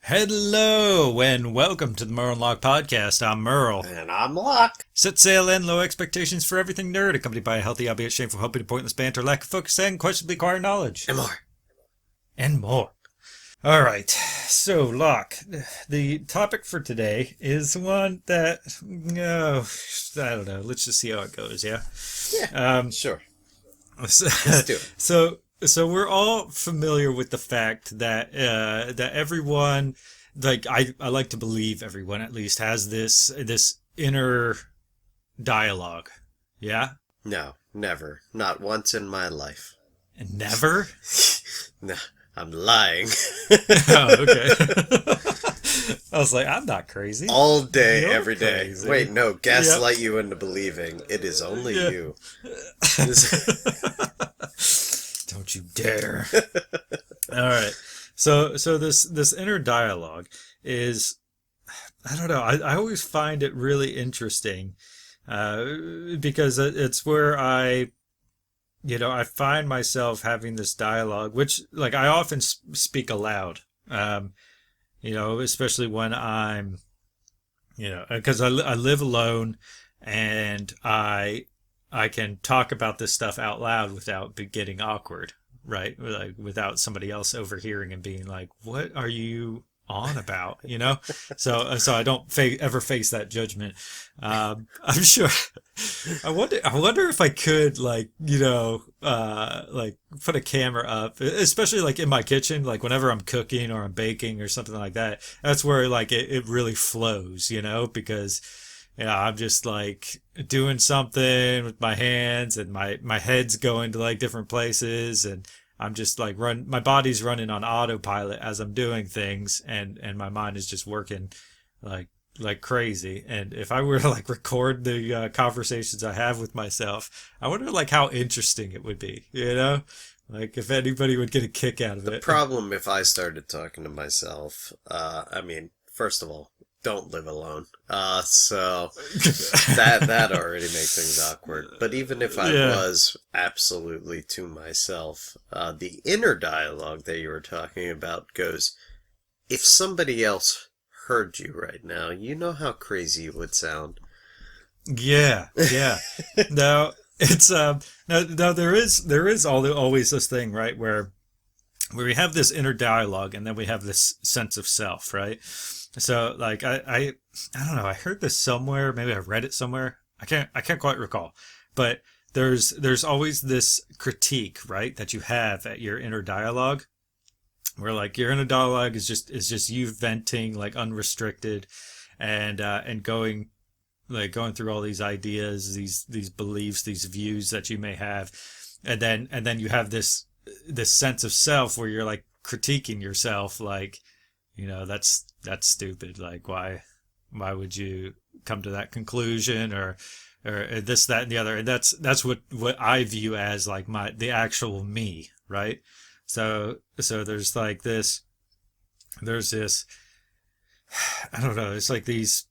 Hello and welcome to the Merle and Locke podcast. I'm Merle. And I'm Locke. Set sail in, low expectations for everything nerd, accompanied by a healthy, albeit shameful, hoping to pointless banter, lack of focus, and questionably acquire knowledge. And more. And more. All right. So, Locke, the topic for today is one that, I don't know. Let's just see how it goes, yeah? Yeah, sure. So, Let's do it. So we're all familiar with the fact that that everyone, like I like to believe everyone at least has this inner dialogue. Yeah? No, never. Not once in my life. Never? No, I'm lying. Oh, okay. I was like, I'm not crazy. All day, You're every day. crazy. Wait, no, gaslight you into believing it is only Yeah. you. Don't you dare. All right. So this inner dialogue is, I don't know. I always find it really interesting because it's where I find myself having this dialogue, which like I often speak aloud. Especially when I'm, because I live alone and I can talk about this stuff out loud without getting awkward, right? Like without somebody else overhearing and being like, "What are you on about?" So I don't ever face that judgment. I'm sure. I wonder if I could like put a camera up, especially like in my kitchen, like whenever I'm cooking or I'm baking or something like that. That's where like it really flows, because. Yeah, I'm just like doing something with my hands and my head's going to like different places and I'm just like my body's running on autopilot as I'm doing things and my mind is just working like crazy. And if I were to like record the conversations I have with myself, I wonder like how interesting it would be, like if anybody would get a kick out of it. The problem if I started talking to myself, first of all, don't live alone. So that already makes things awkward. But even if I was absolutely to myself, the inner dialogue that you were talking about goes, if somebody else heard you right now, you know how crazy you would sound. Yeah. Now it's now there is always this thing, right, where we have this inner dialogue and then we have this sense of self, right? So like I don't know, I heard this somewhere, maybe I read it somewhere. I can't quite recall. But there's always this critique, right, that you have at your inner dialogue where like your inner dialogue is just you venting like unrestricted and going through all these ideas, these beliefs, these views that you may have. And then you have this sense of self where you're like critiquing yourself like that's stupid. Like, why would you come to that conclusion or this, that, and the other? And that's what I view as like the actual me, right? So there's like there's this, I don't know, it's like these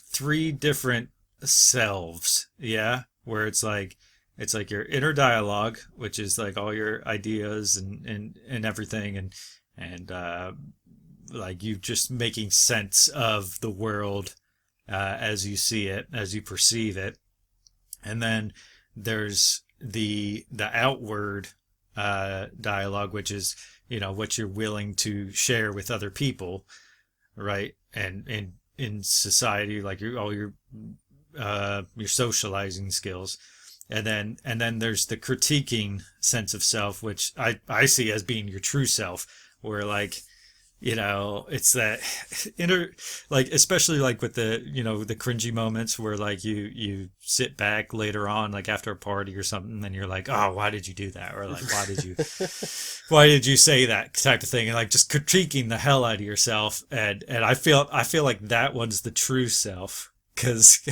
three different selves, yeah, where it's like your inner dialogue, which is like all your ideas and everything and like you just making sense of the world as you see it, as you perceive it. And then there's the outward dialogue, which is, what you're willing to share with other people, right? And in society, like all your socializing skills. And then there's the critiquing sense of self, which I see as being your true self, where like, it's that inner, like, especially like with the, the cringy moments where like you sit back later on, like after a party or something, and you're like, oh, why did you do that? Or like, why did you say that type of thing? And like just critiquing the hell out of yourself. And I feel like that one's the true self, cause,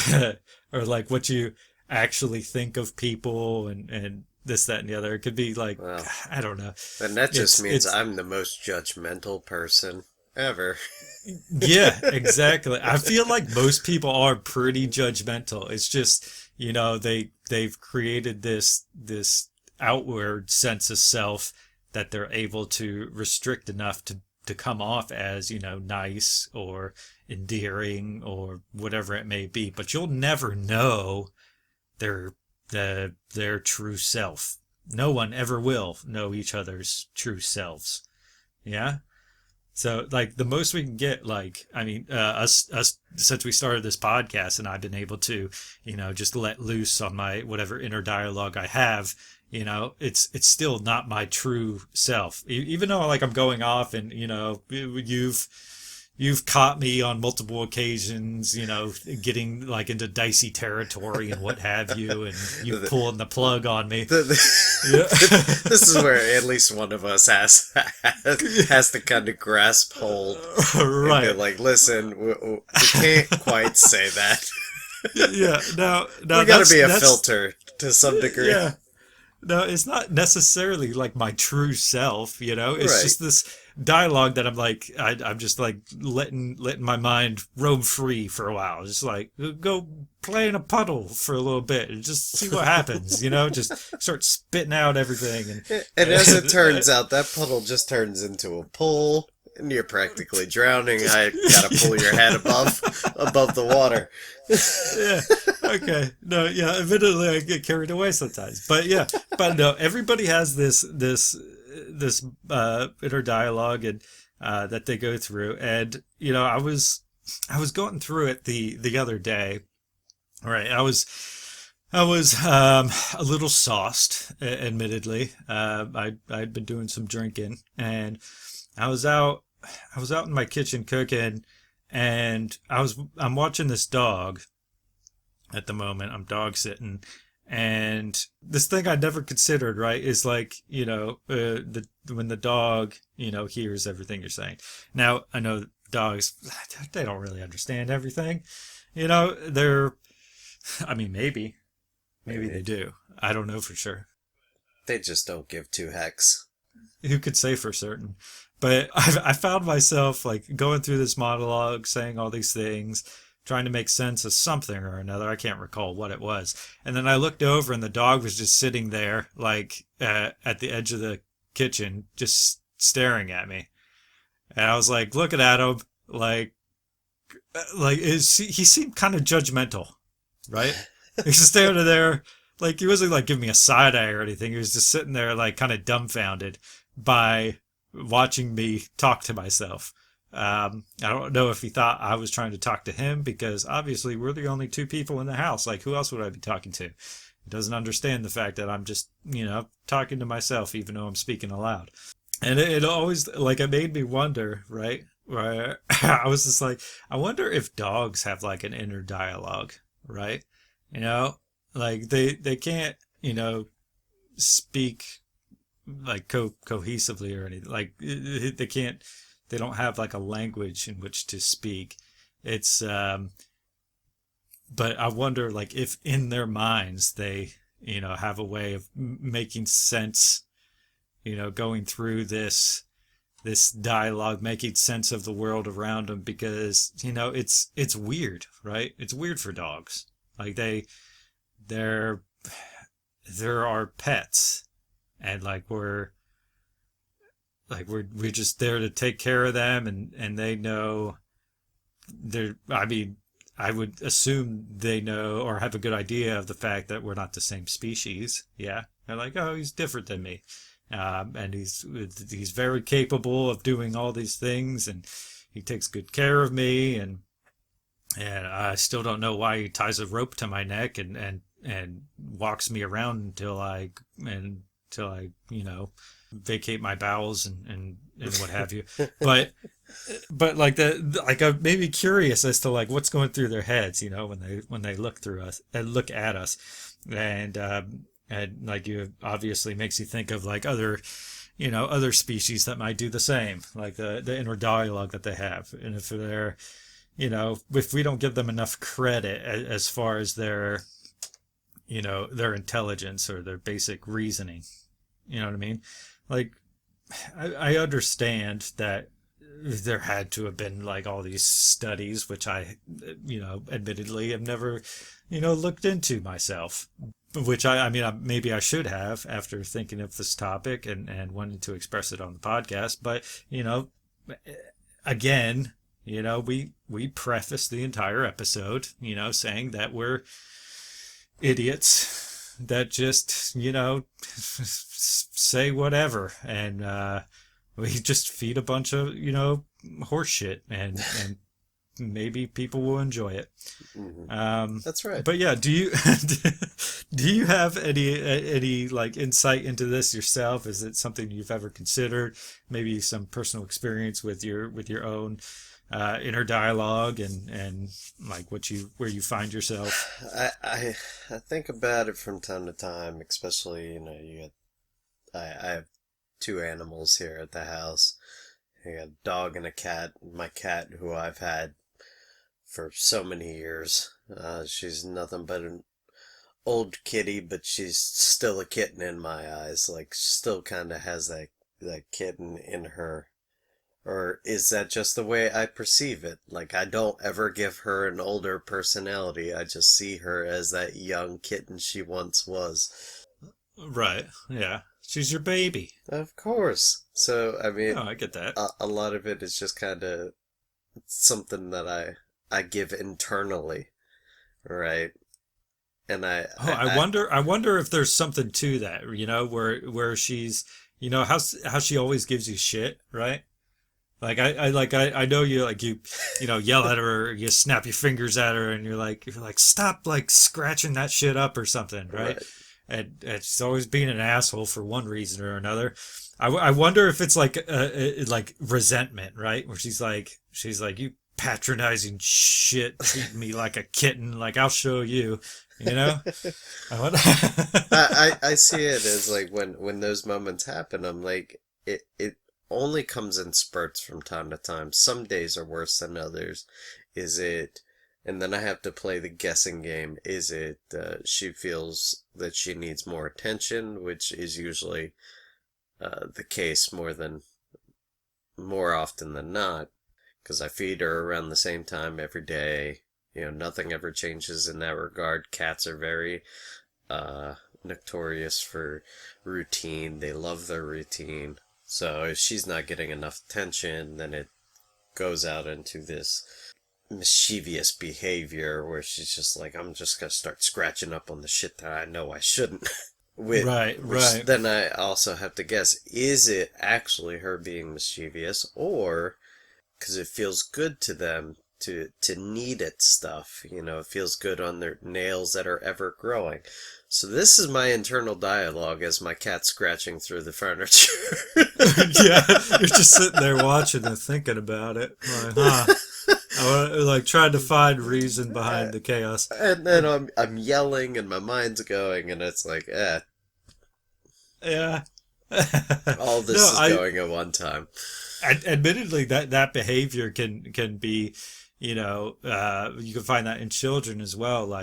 or like what you actually think of people and this, that, and the other. It could be like, well, I don't know. And that just means I'm the most judgmental person ever. Yeah, exactly. I feel like most people are pretty judgmental. It's just, they've created this outward sense of self that they're able to restrict enough to come off as, nice or endearing or whatever it may be, but you'll never know their their true self. No one ever will know each other's true selves. Yeah. So, like, the most we can get, like, I mean, us, since we started this podcast and I've been able to, just let loose on my whatever inner dialogue I have, it's still not my true self. Even though, like, I'm going off and, you've caught me on multiple occasions, getting like into dicey territory and what have you, and you pulling the plug on me. This is where at least one of us has to kind of grasp hold, right? And be like, listen, we can't quite say that. Yeah, no, we got to be a filter to some degree. Yeah, no, it's not necessarily like my true self. It's just this dialogue that I'm just like letting my mind roam free for a while. Just like go play in a puddle for a little bit and just see what happens. Just start spitting out everything. And as it turns out, that puddle just turns into a pool. And you're practically drowning. I gotta pull your head above the water. Yeah. Okay. No. Yeah. Admittedly, I get carried away sometimes. But yeah. But no. Everybody has this inner dialogue and that they go through. And I was going through it the other day. Right. I was a little sauced, admittedly. I'd been doing some drinking, and I was out in my kitchen cooking, and I'm watching this dog at the moment. I'm dog sitting, and this thing I never considered, right, is like, when the dog, hears everything you're saying. Now, I know dogs, they don't really understand everything. Maybe they do. I don't know for sure. They just don't give two hecks. Who could say for certain? But I found myself like going through this monologue, saying all these things, trying to make sense of something or another. I can't recall what it was. And then I looked over and the dog was just sitting there, like at the edge of the kitchen, just staring at me. And I was like looking at him, he seemed kind of judgmental, right? He's just standing there, like he wasn't like giving me a side eye or anything. He was just sitting there, like kind of dumbfounded by watching me talk to myself. I don't know if he thought I was trying to talk to him, because obviously we're the only two people in the house. Like, who else would I be talking to? He doesn't understand the fact that I'm just, talking to myself, even though I'm speaking aloud. And it always, like, it made me wonder, right? Where I was just like, I wonder if dogs have like an inner dialogue, right? Like they can't, speak like cohesively or anything. Like they don't have like a language in which to speak. It's but I wonder, like, if in their minds they have a way of making sense, going through this dialogue, making sense of the world around them, because it's weird, right? It's weird for dogs. Like they're our pets, and we're just there to take care of them, and they know I would assume they know or have a good idea of the fact that we're not the same species. Yeah. They're like, oh, he's different than me. And he's very capable of doing all these things, and he takes good care of me, and I still don't know why he ties a rope to my neck and walks me around until I vacate my bowels and what have you. But I'm maybe curious as to like what's going through their heads, when they look through us and look at us, and like, you obviously makes you think of like other species that might do the same, like the inner dialogue that they have. And if they're, if we don't give them enough credit as far as their intelligence or their basic reasoning, you know what I mean? Like, I understand that there had to have been like all these studies, which I, admittedly have never, looked into myself, which I mean, maybe I should have after thinking of this topic and wanting to express it on the podcast. But, again, we preface the entire episode, saying that we're idiots that just, say whatever, and we just feed a bunch of, horse shit, and maybe people will enjoy it. That's right. But yeah, do you do you have any like insight into this yourself? Is it something you've ever considered? Maybe some personal experience with your own inner dialogue, and like where you find yourself. I think about it from time to time, especially I have two animals here at the house. I got a dog and a cat. My cat, who I've had for so many years, she's nothing but an old kitty, but she's still a kitten in my eyes. Like, still kind of has that kitten in her. Or is that just the way I perceive it? Like, I don't ever give her an older personality. I just see her as that young kitten she once was. Right. Yeah. She's your baby. Of course. So, I mean, Oh, I get that. a lot of it is just kind of something that I give internally, right? And I wonder if there's something to that, where she's, how she always gives you shit, right? Like I know you, like, yell at her, or you snap your fingers at her, and you're like stop, like, scratching that shit up or something, right? And she's always being an asshole for one reason or another. I wonder if it's like like resentment, right? Where she's like you patronizing shit, treating me like a kitten, like I'll show you, I wonder. I see it as like when those moments happen, I'm like, it only comes in spurts from time to time. Some days are worse than others. Is it, and then I have to play the guessing game. Is it she feels that she needs more attention, which is usually the case more often than not, because I feed her around the same time every day. Nothing ever changes in that regard. Cats are very notorious for routine. They love their routine. So if she's not getting enough attention, then it goes out into this mischievous behavior where she's just like, I'm just gonna start scratching up on the shit that I know I shouldn't. Right. Then I also have to guess, is it actually her being mischievous, or because it feels good to them to knead at stuff, it feels good on their nails that are ever growing. So this is my internal dialogue as my cat's scratching through the furniture. Yeah, you're just sitting there watching and thinking about it, like, like trying to find reason behind the chaos. And then I'm yelling and my mind's going, and it's like, yeah. All this is going at one time. Admittedly, that behavior can be, you can find that in children as well.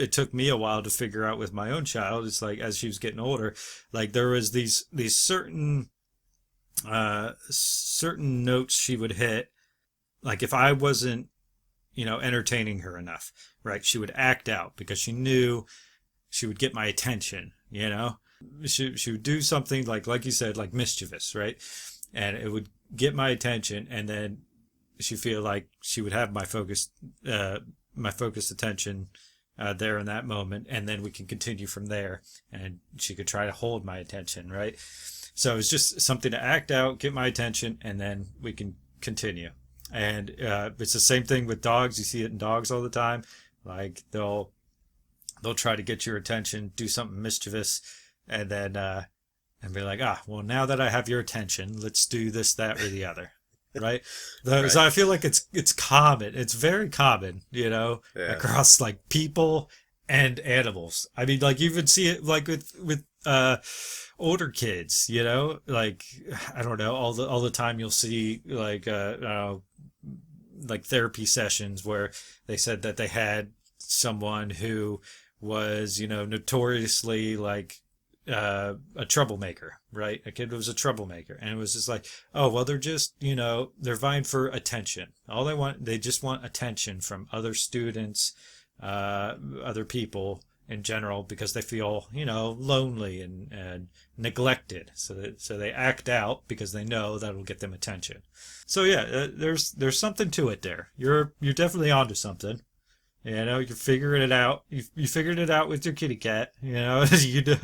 It took me a while to figure out with my own child. It's like, as she was getting older, like, there was these certain notes she would hit. Like, if I wasn't, entertaining her enough, right, she would act out because she knew she would get my attention. She would do something like you said, like mischievous, right, and it would get my attention, and then she feel like she would have my focused attention there in that moment, and then we can continue from there, and she could try to hold my attention, right? So it's just something to act out, get my attention, and then we can continue. And it's the same thing with dogs. You see it in dogs all the time. Like, they'll try to get your attention, do something mischievous, and then and be like, well, now that I have your attention, let's do this, that, or the other. Right? Right. So I feel like it's common. It's very common, across, like, people and animals. I mean, like, you even see it, like, with older kids, like, I don't know, all the time you'll see, like, like, therapy sessions where they said that they had someone who was, notoriously, like, a troublemaker, right? A kid was a troublemaker, and it was just like, oh, well, they're just, they're vying for attention. They just want attention from other students, other people, in general because they feel, lonely and neglected. So they act out because they know that'll get them attention. So yeah, there's something to it there. You're definitely onto something. You're figuring it out. You figured it out with your kitty cat. You do.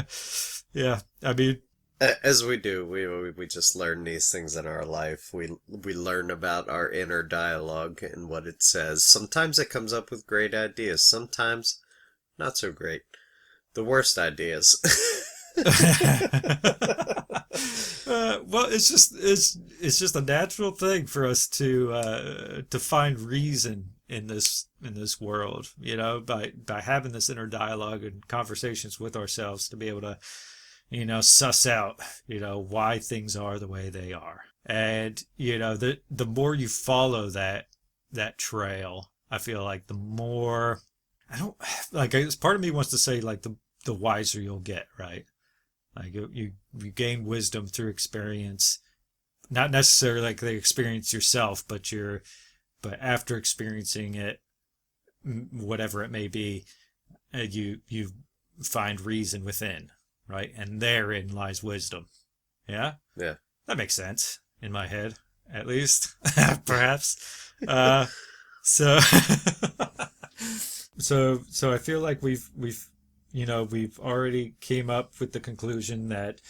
Yeah, I mean, as we do, we just learn these things in our life. We learn about our inner dialogue and what it says. Sometimes it comes up with great ideas. Sometimes not so great. The worst ideas. Well, it's just a natural thing for us to find reason in this world, by having this inner dialogue and conversations with ourselves to be able to, suss out, why things are the way they are. And, the more you follow that trail, I feel like the more, I don't, like, part of me wants to say, like, the wiser you'll get, right? Like, you gain wisdom through experience, not necessarily like the experience yourself, but after experiencing it, whatever it may be, you find reason within, right? And therein lies wisdom. Yeah? Yeah. That makes sense in my head, at least, perhaps. So, so I feel like we've already came up with the conclusion that,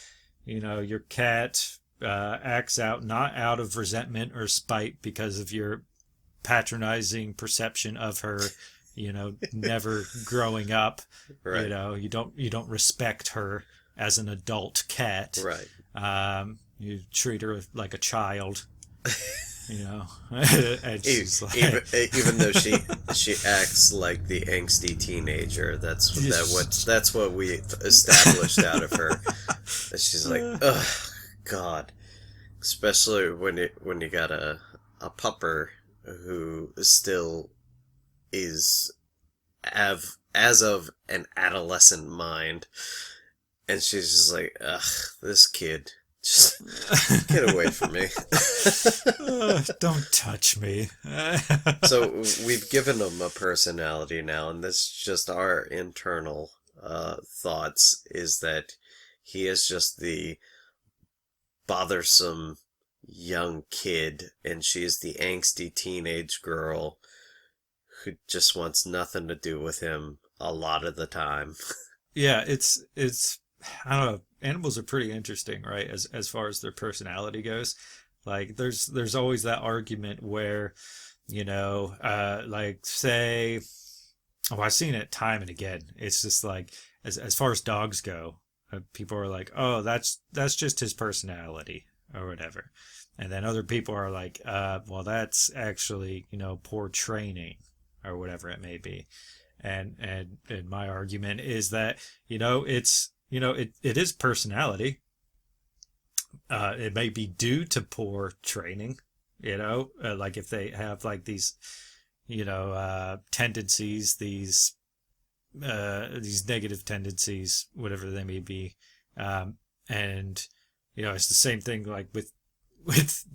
your cat acts out not out of resentment or spite because of your patronizing perception of her, never growing up. Right. You don't respect her as an adult cat. Right. You treat her like a child. And she's even though she acts like the angsty teenager, that's what we established out of her. She's like, ugh, God, especially when you got a pupper who still is as of an adolescent mind, and she's just like, ugh, this kid. Just get away from me. Don't touch me. So we've given him a personality now, and this is just our internal thoughts, is that he is just the bothersome young kid, and she is the angsty teenage girl who just wants nothing to do with him a lot of the time. Yeah, it's I don't know. Animals are pretty interesting, right? As far as their personality goes. Like there's always that argument where, like say, I've seen it time and again. It's just like as far as dogs go, people are like, oh, that's just his personality or whatever, and then other people are like, well, that's actually poor training or whatever it may be, and my argument is that it's. It is personality. It may be due to poor training, like if they have like these, tendencies, these negative tendencies, whatever they may be. And, it's the same thing like with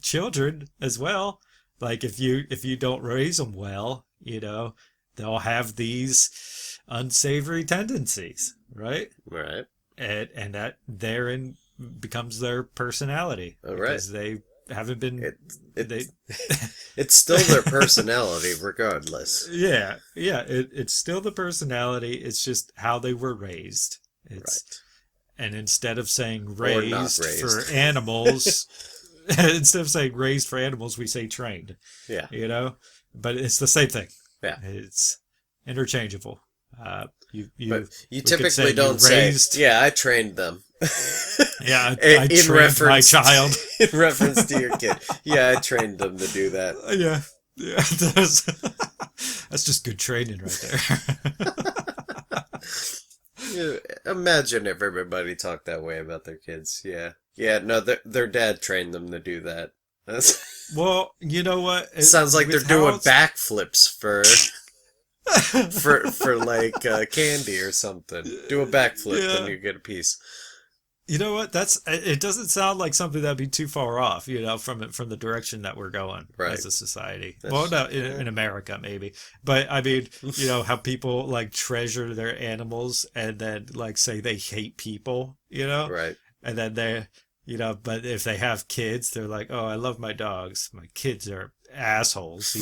children as well. Like if you don't raise them well, they'll have these unsavory tendencies, right? Right. And that therein becomes their personality. All because right. they haven't been it's still their personality regardless. Yeah, it's still the personality. It's just how they were raised. It's right. And instead of saying raised for animals, instead of saying raised for animals, we say trained. Yeah. But it's the same thing. Yeah. It's interchangeable. But you typically don't say, yeah, I trained them. Yeah, I trained my child. In reference to your kid. Yeah, I trained them to do that. Yeah, that's just good training right there. Imagine if everybody talked that way about their kids. Yeah, no, their dad trained them to do that. Well, you know what? It sounds like they're doing backflips for like candy or something. Do a backflip and you get a piece. You know what? It doesn't sound like something that'd be too far off, from the direction that we're going Right. as a society. That's, Well, no, yeah. in America maybe, but I mean, how people like treasure their animals and then like say they hate people, Right. and then but if they have kids, they're like, oh, I love my dogs. My kids are assholes.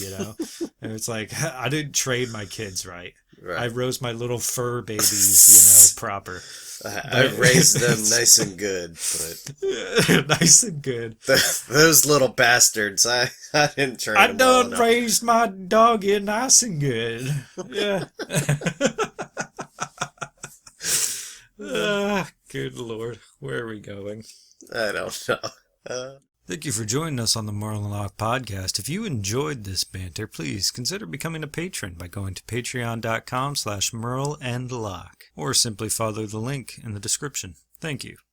And it's like, I didn't train my kids right. I Right. rose my little fur babies, proper. I raised them nice and good, but Nice and good. those little bastards, I didn't train I them well done enough. raised my doggy nice and good. Yeah. Good Lord. Where are we going? I don't know. Thank you for joining us on the Merle and Locke podcast. If you enjoyed this banter, please consider becoming a patron by going to patreon.com/Merle and Locke, or simply follow the link in the description. Thank you.